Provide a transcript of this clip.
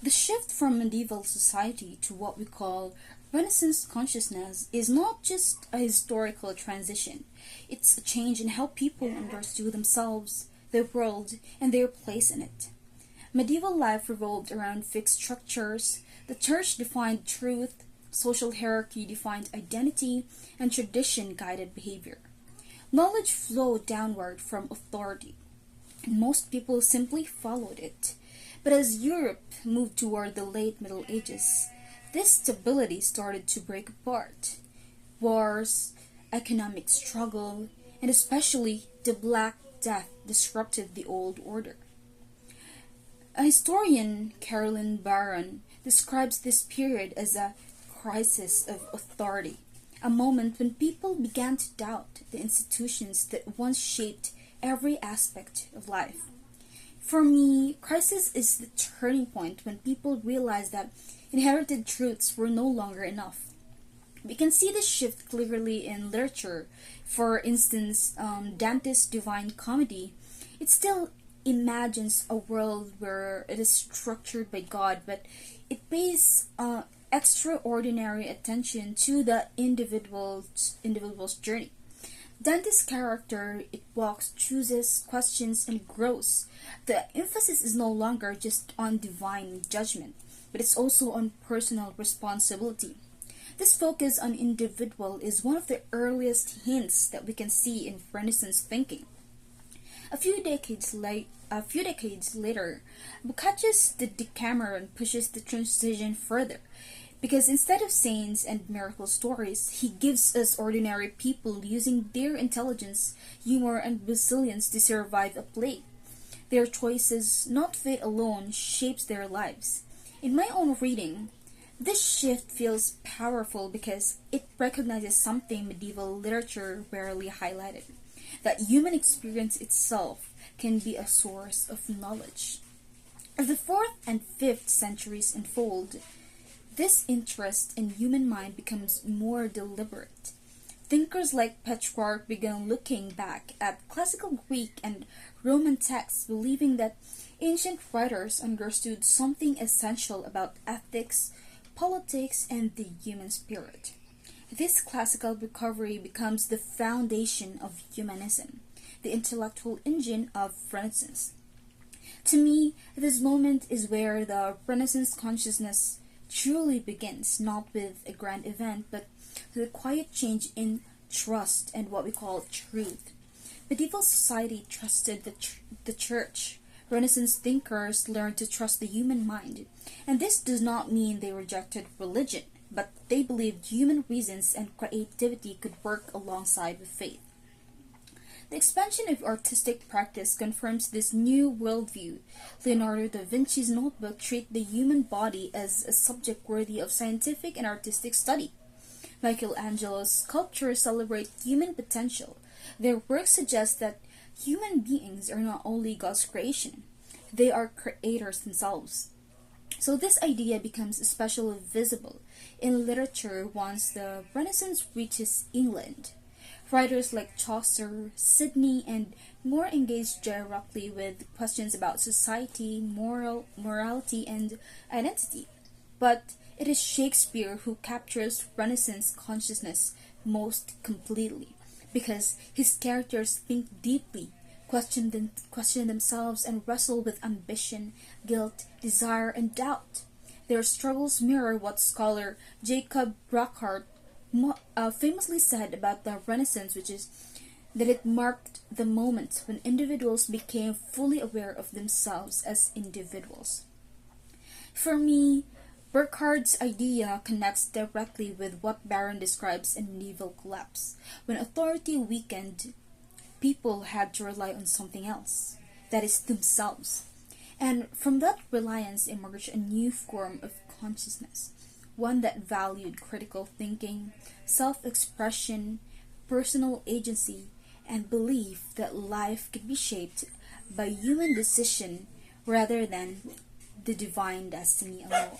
The shift from medieval society to what we call Renaissance consciousness is not just a historical transition, it's a change in how people understood themselves, their world, and their place in it. Medieval life revolved around fixed structures, the church defined truth, social hierarchy defined identity, and tradition guided behavior. Knowledge flowed downward from authority, and most people simply followed it. But as Europe moved toward the late Middle Ages, this stability started to break apart. Wars, economic struggle, and especially the Black Death disrupted the old order. A historian, Carolyn Barron, describes this period as a crisis of authority, a moment when people began to doubt the institutions that once shaped every aspect of life. For me, crisis is the turning point when people realize that inherited truths were no longer enough. We can see this shift clearly in literature. For instance, Dante's Divine Comedy, it still imagines a world where it is structured by God, but it pays extraordinary attention to the individual's journey. Dante's character, it walks, chooses, questions, and grows. The emphasis is no longer just on divine judgment, but it's also on personal responsibility. This focus on individual is one of the earliest hints that we can see in Renaissance thinking. A few decades later, Boccaccio's The Decameron pushes the transition further, because instead of saints and miracle stories, he gives us ordinary people using their intelligence, humor, and resilience to survive a plague. Their choices, not fate alone, shapes their lives. In my own reading, this shift feels powerful because it recognizes something medieval literature rarely highlighted, that human experience itself can be a source of knowledge. As the 4th and 5th centuries unfold, this interest in human mind becomes more deliberate. Thinkers like Petrarch began looking back at classical Greek and Roman texts, believing that ancient writers understood something essential about ethics, politics, and the human spirit. This classical recovery becomes the foundation of humanism, the intellectual engine of Renaissance. To me, this moment is where the Renaissance consciousness truly begins, not with a grand event, but with a quiet change in trust and what we call truth. Medieval society trusted the church. Renaissance thinkers learned to trust the human mind, and this does not mean they rejected religion, but they believed human reasons and creativity could work alongside with faith. The expansion of artistic practice confirms this new worldview. Leonardo da Vinci's notebook treats the human body as a subject worthy of scientific and artistic study. Michelangelo's sculptures celebrate human potential. Their work suggests that human beings are not only God's creation, they are creators themselves. So this idea becomes especially visible in literature once the Renaissance reaches England. Writers like Chaucer, Sidney, and More engage directly with questions about society, morality, and identity. But it is Shakespeare who captures Renaissance consciousness most completely, because his characters think deeply, question themselves, and wrestle with ambition, guilt, desire, and doubt. Their struggles mirror what scholar Jacob Burckhardt famously said about the Renaissance, which is that it marked the moment when individuals became fully aware of themselves as individuals. For me, Burckhardt's idea connects directly with what Barron describes in medieval collapse. When authority weakened, people had to rely on something else, that is, themselves. And from that reliance emerged a new form of consciousness, one that valued critical thinking, self-expression, personal agency, and belief that life could be shaped by human decision rather than the divine destiny alone.